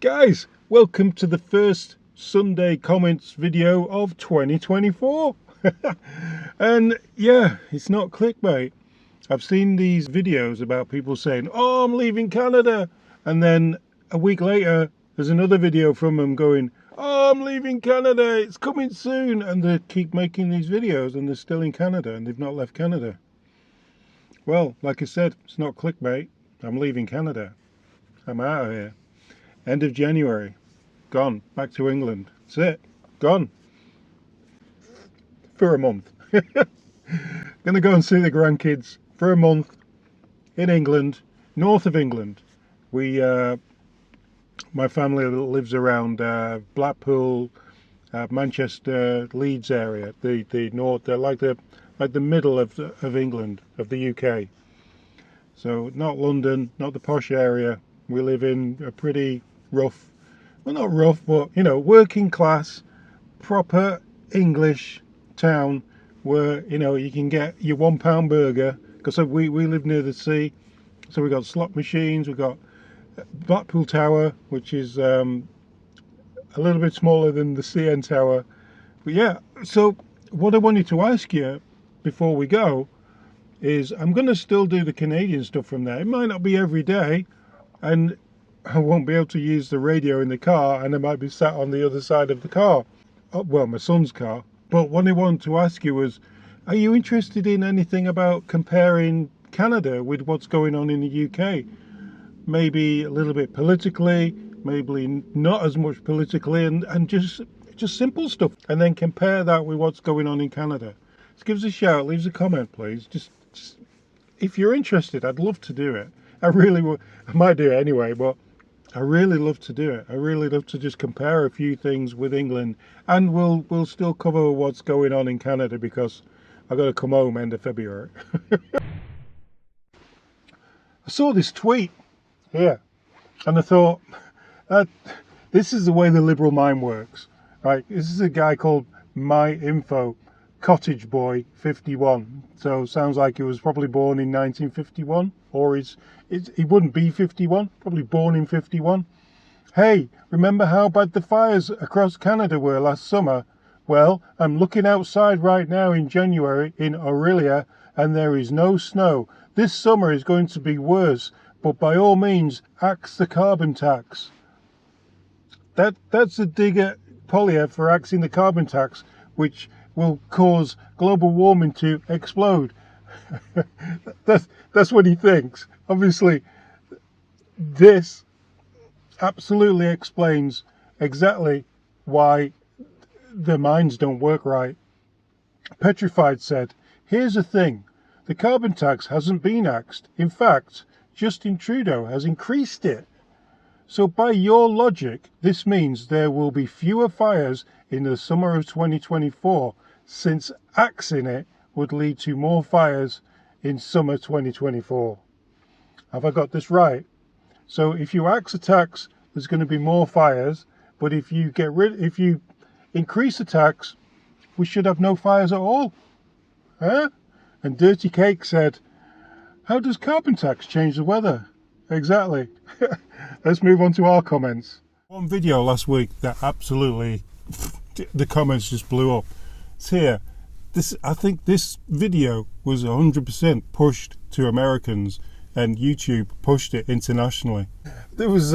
Guys, welcome to the first Sunday comments video of 2024. And yeah, it's not clickbait. I've seen these videos about people saying, oh, I'm leaving Canada. And then a week later, there's another video from them going, oh, I'm leaving Canada, it's coming soon. And they keep making these videos and they're still in Canada and they've not left Canada. Well, like I said, it's not clickbait. I'm leaving Canada. I'm out of here. End of January. Gone. Back to England. That's it. Gone. For a month. Gonna go and see the grandkids for a month in England, north of England. My family lives around Blackpool, Manchester, Leeds area. The north. They're like the middle of England, of the UK. So not London, not the posh area. We live in a pretty rough, well, not rough, but you know, working class, proper English town where, you know, you can get your £1 burger, because we live near the sea. So we've got slot machines, we've got Blackpool Tower, which is a little bit smaller than the CN Tower. But yeah, so what I wanted to ask you before we go is, I'm going to still do the Canadian stuff from there. It might not be every day, and I won't be able to use the radio in the car, and I might be sat on the other side of the car. Well, my son's car. But what I wanted to ask you was, are you interested in anything about comparing Canada with what's going on in the UK? Maybe a little bit politically, maybe not as much politically, and just simple stuff. And then compare that with what's going on in Canada. Just give us a shout, leave us a comment, please. Just if you're interested, I'd love to do it. I really would. I might do it anyway, but I really love to do it. I really love to just compare a few things with England, and we'll still cover what's going on in Canada, because I've got to come home end of February. I saw this tweet here, and I thought, this is the way the liberal mind works, right? This is a guy called My Info Cottage Boy 51. So sounds like he was probably born in 1951, or he wouldn't be 51, probably born in 51. Hey, remember how bad the fires across Canada were last summer? Well, I'm looking outside right now in January in Aurelia, and there is no snow. This summer is going to be worse, but by all means, axe the carbon tax. That's a dig at Poilievre for axing the carbon tax, which will cause global warming to explode. That's what he thinks. Obviously, this absolutely explains exactly why their minds don't work right. Petrified said, here's the thing, the carbon tax hasn't been axed. In fact, Justin Trudeau has increased it. So by your logic, this means there will be fewer fires in the summer of 2024, since axing it would lead to more fires in summer 2024. Have I got this right? So if you axe a tax, there's going to be more fires, but if you increase the tax, we should have no fires at all. Huh? And Dirty Cake said, how does carbon tax change the weather? Exactly. Let's move on to our comments. One video last week that absolutely, the comments just blew up. It's here. I think this video was 100% pushed to Americans, and YouTube pushed it internationally. There was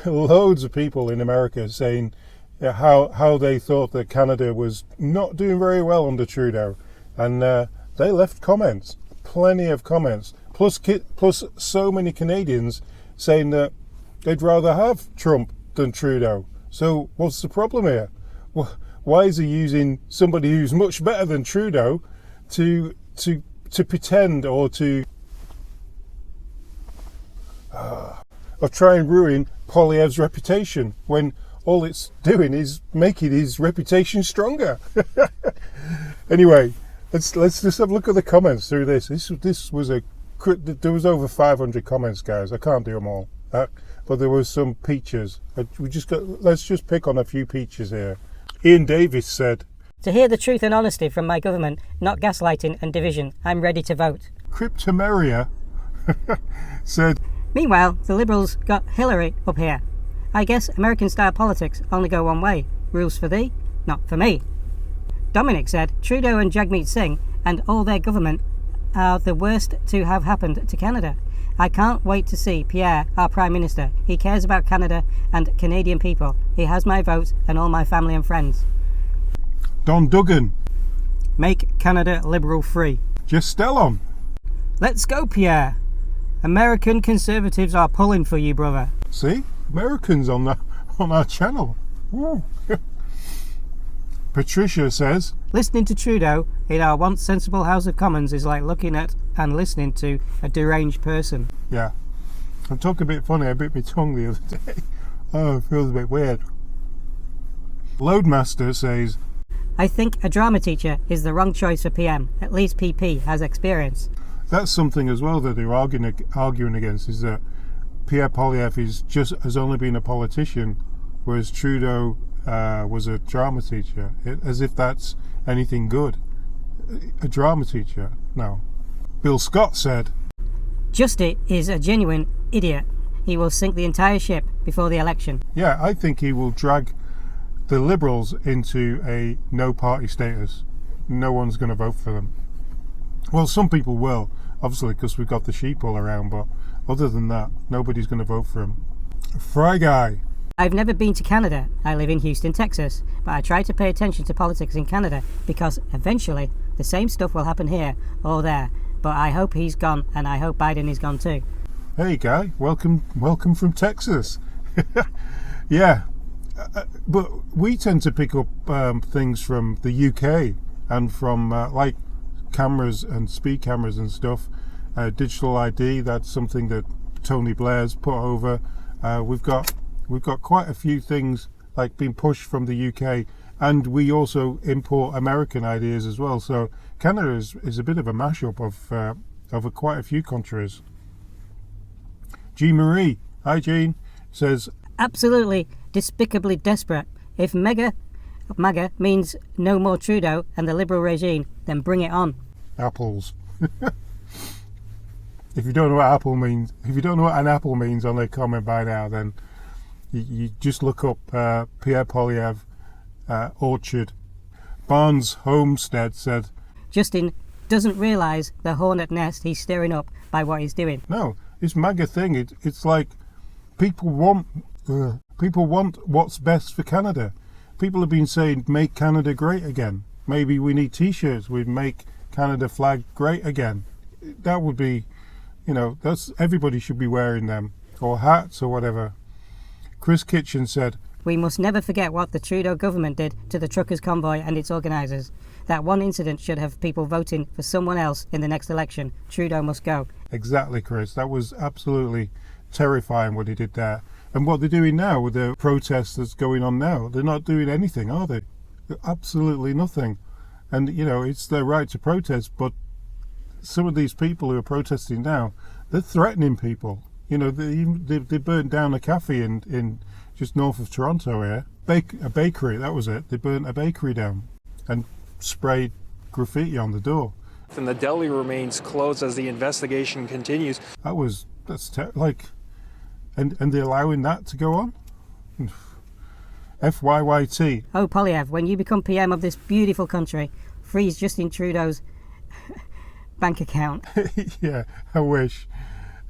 loads of people in America saying how they thought that Canada was not doing very well under Trudeau, and they left comments, plenty of comments, plus so many Canadians saying that they'd rather have Trump than Trudeau. So what's the problem here? Why is he using somebody who's much better than Trudeau to pretend or try and ruin Poilievre's reputation, when all it's doing is making his reputation stronger? Anyway, let's just have a look at the comments through this. There was over 500 comments, guys. I can't do them all, but there was some peaches. Let's just pick on a few peaches here. Ian Davis said, to hear the truth and honesty from my government, not gaslighting and division, I'm ready to vote. Cryptomeria said, meanwhile, the Liberals got Hillary up here. I guess American-style politics only go one way. Rules for thee, not for me. Dominic said Trudeau and Jagmeet Singh and all their government are the worst to have happened to Canada. I can't wait to see Pierre, our Prime Minister. He cares about Canada and Canadian people. He has my vote and all my family and friends. Don Duggan. Make Canada liberal free. Just Stellon. Let's go, Pierre. American Conservatives are pulling for you, brother. See? Americans on our channel. Ooh. Patricia says, listening to Trudeau in our once sensible House of Commons is like looking at and listening to a deranged person. Yeah. I'm talking a bit funny. I bit my tongue the other day. Oh, it feels a bit weird. Loadmaster says, I think a drama teacher is the wrong choice for PM. At least PP has experience. That's something as well that they're arguing against, is that Pierre Poilievre has only been a politician, whereas Trudeau was a drama teacher, as if that's anything good. A drama teacher? No. Bill Scott said, Justin is a genuine idiot. He will sink the entire ship before the election. Yeah, I think he will drag the Liberals into a no-party status. No one's going to vote for them. Well, some people will, obviously, because we've got the sheep all around, but other than that, nobody's going to vote for him. Fry Guy. I've never been to Canada. I live in Houston, Texas, but I try to pay attention to politics in Canada because eventually the same stuff will happen here or there. But I hope he's gone, and I hope Biden is gone too. Hey, Guy. Welcome from Texas. Yeah, but we tend to pick up things from the UK and from like cameras and speed cameras and stuff. Digital ID, that's something that Tony Blair's put over. We've got quite a few things like being pushed from the UK, and we also import American ideas as well. So Canada is a bit of a mashup of quite a few countries. Jean Marie, hi Jean, says, absolutely despicably desperate. If MAGA means no more Trudeau and the Liberal regime, then bring it on. Apples. If you don't know what an apple means on their comment by now, then you just look up Pierre Poilievre orchard. Barnes Homestead said, Justin doesn't realise the hornet nest he's stirring up by what he's doing. No, this MAGA thing, it's like people want what's best for Canada. People have been saying, make Canada great again. Maybe we need t-shirts with make Canada flag great again. That would be, that's everybody should be wearing them, or hats or whatever. Chris Kitchen said, we must never forget what the Trudeau government did to the truckers' convoy and its organisers. That one incident should have people voting for someone else in the next election. Trudeau must go. Exactly, Chris. That was absolutely terrifying what he did there. And what they're doing now with the protests that's going on now, they're not doing anything, are they? Absolutely nothing. And, it's their right to protest, but some of these people who are protesting now, they're threatening people. They burnt down a cafe in just north of Toronto here. A bakery, that was it. They burnt a bakery down and sprayed graffiti on the door. And the deli remains closed as the investigation continues. And they're allowing that to go on? FYYT. Oh, Poilievre, when you become PM of this beautiful country, freeze Justin Trudeau's bank account. Yeah, I wish.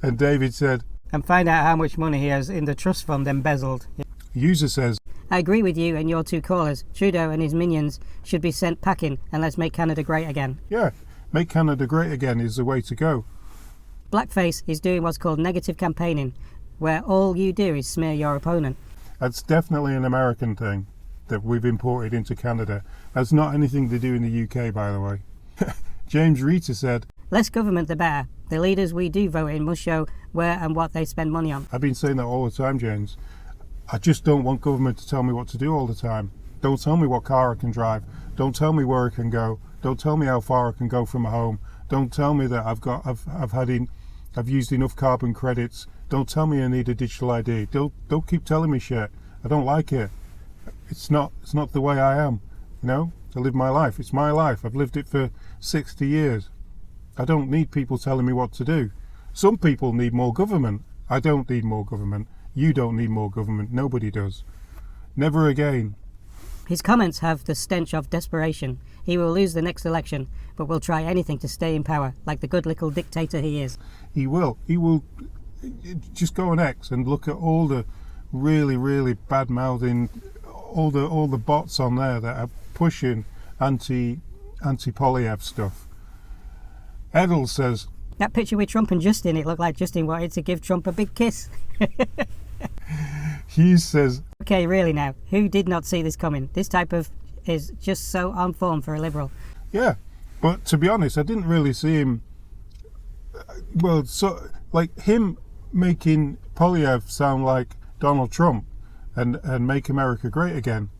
And David said, and find out how much money he has in the trust fund embezzled. User says, I agree with you and your two callers. Trudeau and his minions should be sent packing, and let's make Canada great again. Yeah, make Canada great again is the way to go. Blackface is doing what's called negative campaigning, where all you do is smear your opponent. That's definitely an American thing that we've imported into Canada. That's not anything they do in the UK, by the way. James Rita said, less government the better. The leaders we do vote in must show where and what they spend money on. I've been saying that all the time, James. I just don't want government to tell me what to do all the time. Don't tell me what car I can drive. Don't tell me where I can go. Don't tell me how far I can go from home. Don't tell me that I've used enough carbon credits. Don't tell me I need a digital ID. Don't keep telling me shit. I don't like it. It's not the way I am. I live my life. It's my life. I've lived it for 60 years. I don't need people telling me what to do. Some people need more government. I don't need more government. You don't need more government. Nobody does. Never again. His comments have the stench of desperation. He will lose the next election, but will try anything to stay in power, like the good little dictator he is. He will. He will. Just go on X and look at all the really, really bad-mouthing, all the bots on there that are pushing anti-Poilievre stuff. Edel says, That picture with Trump and Justin, it looked like Justin wanted to give Trump a big kiss. he says, Okay, really now, who did not see this coming? This type of is just so on form for a Liberal. yeah, but to be honest, I didn't really see him, well, so, like, him making Poilievre sound like Donald Trump and make America great again.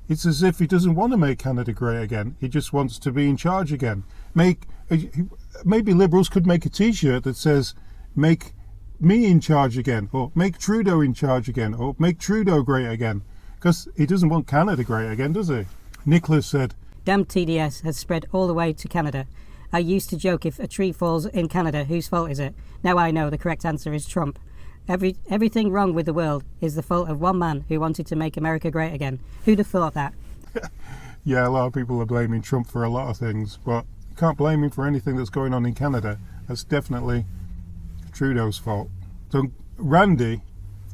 It's as if he doesn't want to make Canada great again. He just wants to be in charge again. Maybe Liberals could make a t-shirt that says, make me in charge again, or make Trudeau in charge again, or make Trudeau great again. Because he doesn't want Canada great again, does he? Nicholas said, Damn TDS has spread all the way to Canada. I used to joke, if a tree falls in Canada, whose fault is it? Now I know the correct answer is Trump. Everything wrong with the world is the fault of one man who wanted to make America great again. Who'd have thought that? yeah, a lot of people are blaming Trump for a lot of things, but you can't blame him for anything that's going on in Canada. That's definitely Trudeau's fault. So Randy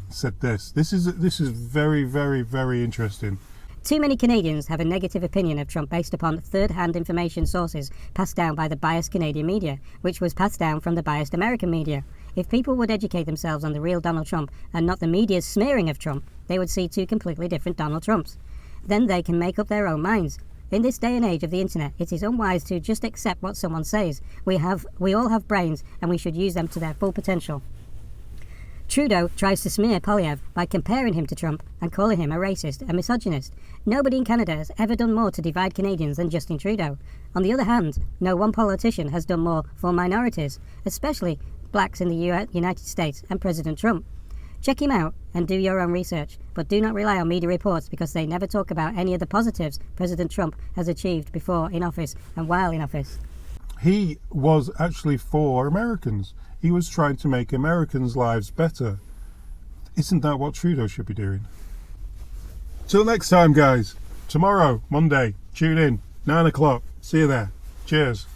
said this. This is very, very, very interesting. Too many Canadians have a negative opinion of Trump based upon third-hand information sources passed down by the biased Canadian media, which was passed down from the biased American media. If people would educate themselves on the real Donald Trump and not the media's smearing of Trump, they would see two completely different Donald Trumps. Then they can make up their own minds. In this day and age of the internet, it is unwise to just accept what someone says. We all have brains, and we should use them to their full potential. Trudeau tries to smear Poilievre by comparing him to Trump and calling him a racist and misogynist. Nobody in Canada has ever done more to divide Canadians than Justin Trudeau. On the other hand, no one politician has done more for minorities, especially blacks in the United States and President Trump. Check him out and do your own research, but do not rely on media reports because they never talk about any of the positives President Trump has achieved before in office and while in office. He was actually for Americans. He was trying to make Americans' lives better. Isn't that what Trudeau should be doing? Till next time, guys. Tomorrow, Monday, tune in, 9 o'clock. See you there. Cheers.